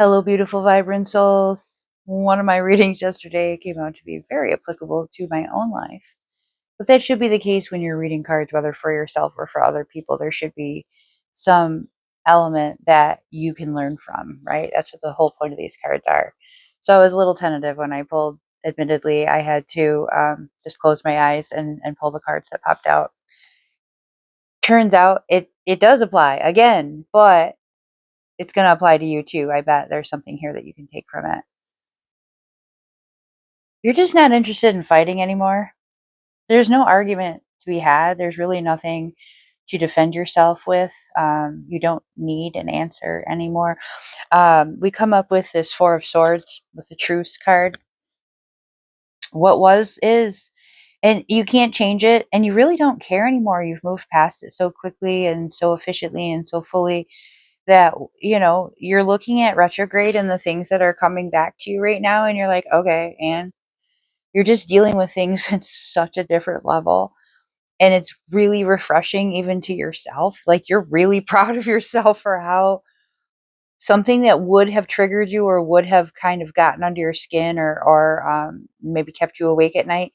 Hello, beautiful, vibrant souls. One of my readings yesterday came out to be very applicable to my own life. But that should be the case when you're reading cards, whether for yourself or for other people. There should be some element that you can learn from, right? That's what the whole point of these cards are. So I was a little tentative when I pulled. Admittedly, I had to just close my eyes and pull the cards that popped out. Turns out it does apply again, but it's going to apply to you too. I bet there's something here that you can take from it. You're just not interested in fighting anymore. There's no argument to be had. There's really nothing to defend yourself with. You don't need an answer anymore. We come up with this Four of Swords with the Truce card. What was is, and you can't change it, and you really don't care anymore. You've moved past it so quickly and so efficiently and so fully that you're looking at retrograde and the things that are coming back to you right now, and you're like, okay, and you're just dealing with things at such a different level. And it's really refreshing even to yourself. Like you're really proud of yourself for how something that would have triggered you or would have kind of gotten under your skin or maybe kept you awake at night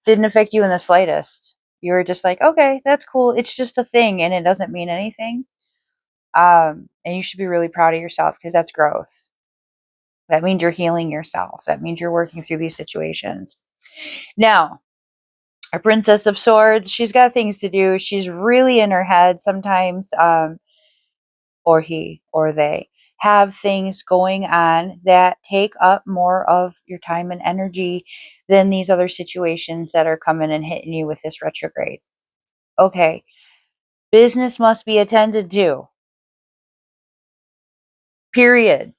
didn't affect you in the slightest. You were just like, okay, that's cool. It's just a thing and it doesn't mean anything. And you should be really proud of yourself because that's growth. That means you're healing yourself. That means you're working through these situations. Now, our Princess of Swords, she's got things to do. She's really in her head sometimes, or he or they have things going on that take up more of your time and energy than these other situations that are coming and hitting you with this retrograde. Okay, business must be attended to. Period.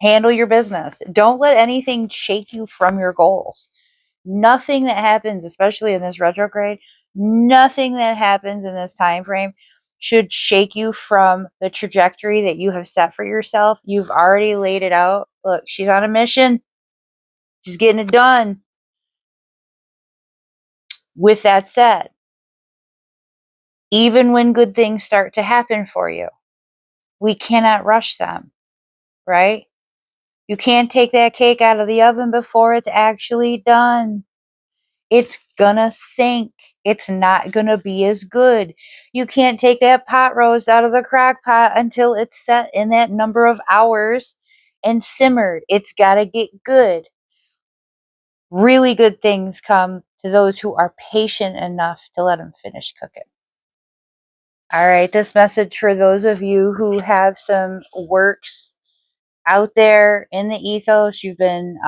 Handle your business. Don't let anything shake you from your goals. Nothing that happens, especially in this retrograde, nothing that happens in this time frame should shake you from the trajectory that you have set for yourself. You've already laid it out. Look, she's on a mission. She's getting it done. With that said, even when good things start to happen for you, we cannot rush them, right? You can't take that cake out of the oven before it's actually done. It's gonna sink. It's not gonna be as good. You can't take that pot roast out of the crock pot until it's set in that number of hours and simmered. It's gotta get good. Really good things come to those who are patient enough to let them finish cooking. All right, this message for those of you who have some works out there in the ethos, you've been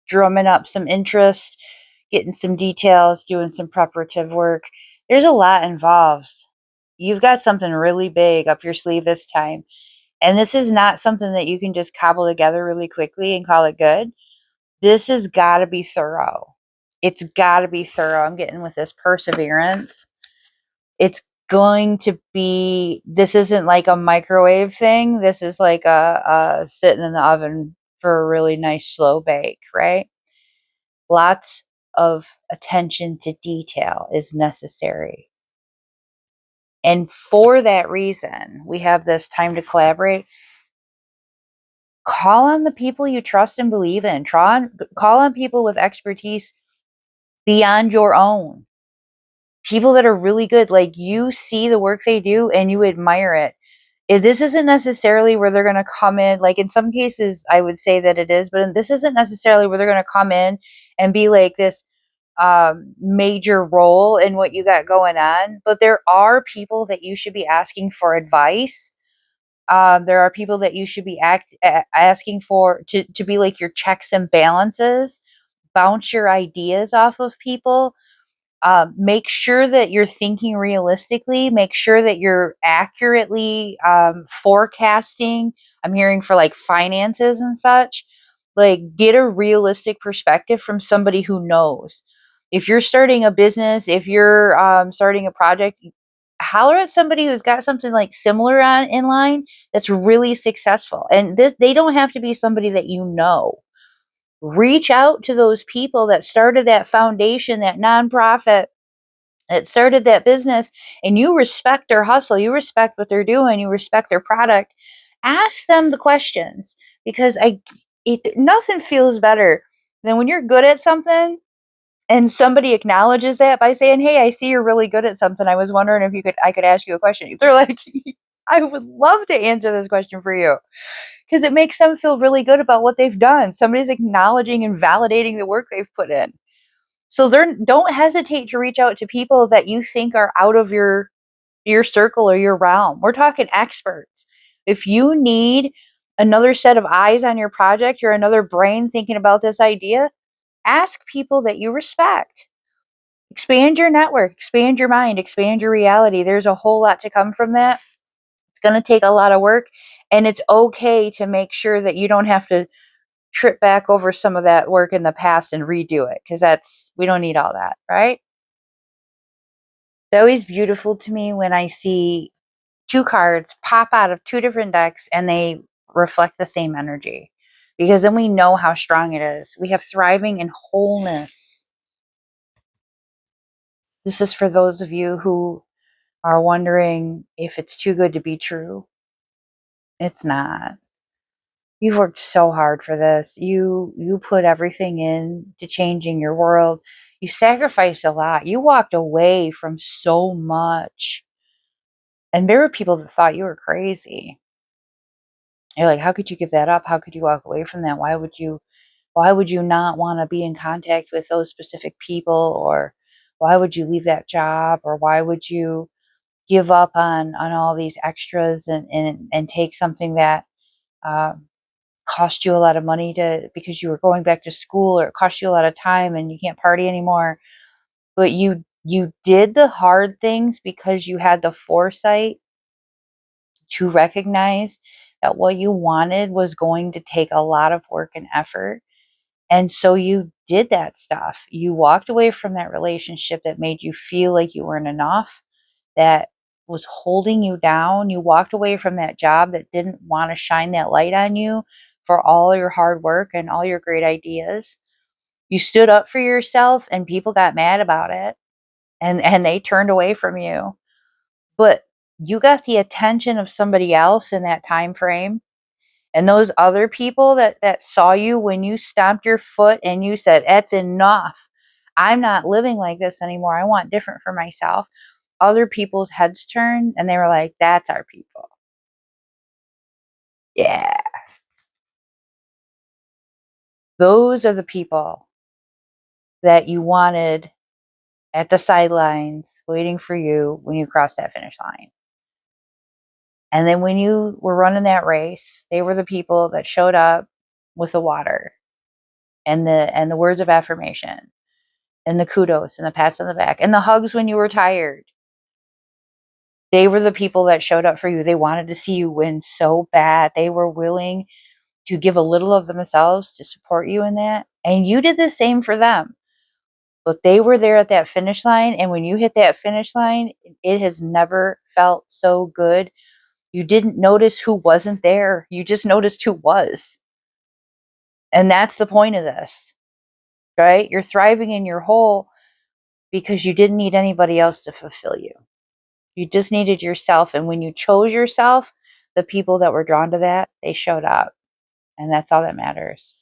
drumming up some interest, getting some details, doing some preparative work. There's a lot involved. You've got something really big up your sleeve this time. And this is not something that you can just cobble together really quickly and call it good. This has got to be thorough. It's got to be thorough. I'm getting with this perseverance. It's going to be, this isn't like a microwave thing. This is like a sitting in the oven for a really nice slow bake, right? Lots of attention to detail is necessary. And for that reason, we have this time to collaborate. Call on the people you trust and believe in. Call on people with expertise beyond your own. People that are really good, like you see the work they do and you admire it. This isn't necessarily where they're going to come in. Like in some cases, I would say that it is, but this isn't necessarily where they're going to come in and be like this major role in what you got going on. But there are people that you should be asking for advice. There are people that you should be asking for to be like your checks and balances. Bounce your ideas off of people. Make sure that you're thinking realistically. Make sure that you're accurately forecasting. I'm hearing for like finances and such. Like, get a realistic perspective from somebody who knows. If you're starting a business, if you're starting a project, holler at somebody who's got something like similar on in line that's really successful. And this, they don't have to be somebody that you know. Reach out to those people that started that foundation, that nonprofit that started that business, and you respect their hustle, you respect what they're doing, you respect their product. Ask them the questions, because nothing feels better than when you're good at something and somebody acknowledges that by saying, "Hey, I see you're really good at something. I was wondering if I could ask you a question." They're like, "I would love to answer this question for you," because it makes them feel really good about what they've done. Somebody's acknowledging and validating the work they've put in. So don't hesitate to reach out to people that you think are out of your circle or your realm. We're talking experts. If you need another set of eyes on your project, or another brain thinking about this idea, ask people that you respect. Expand your network, expand your mind, expand your reality. There's a whole lot to come from that. It's going to take a lot of work, and it's okay to make sure that you don't have to trip back over some of that work in the past and redo it, because we don't need all that, right? It's always beautiful to me when I see two cards pop out of two different decks and they reflect the same energy, because then we know how strong it is. We have thriving and wholeness. This is for those of you who are wondering if it's too good to be true. It's not. You've worked so hard for this. You put everything in to changing your world. You sacrificed a lot. You walked away from so much. And there were people that thought you were crazy. You're like, how could you give that up? How could you walk away from that? Why would you not want to be in contact with those specific people? Or why would you leave that job? Or why would you give up on all these extras and take something that um, cost you a lot of money because you were going back to school, or it cost you a lot of time and you can't party anymore? But you did the hard things because you had the foresight to recognize that what you wanted was going to take a lot of work and effort. And so you did that stuff. You walked away from that relationship that made you feel like you weren't enough, that was holding you down. You walked away from that job that didn't want to shine that light on you for all your hard work and all your great ideas. You stood up for yourself and people got mad about it, and they turned away from you. But you got the attention of somebody else in that time frame. And those other people that saw you when you stomped your foot and you said, "That's enough. I'm not living like this anymore. I want different for myself." Other people's heads turned and they were like, "That's our people." Yeah. Those are the people that you wanted at the sidelines waiting for you when you crossed that finish line. And then when you were running that race, they were the people that showed up with the water and the words of affirmation and the kudos and the pats on the back and the hugs when you were tired. They were the people that showed up for you. They wanted to see you win so bad. They were willing to give a little of themselves to support you in that. And you did the same for them. But they were there at that finish line. And when you hit that finish line, it has never felt so good. You didn't notice who wasn't there, you just noticed who was. And that's the point of this, right? You're thriving in your whole because you didn't need anybody else to fulfill you. You just needed yourself. And when you chose yourself, the people that were drawn to that, they showed up. And that's all that matters.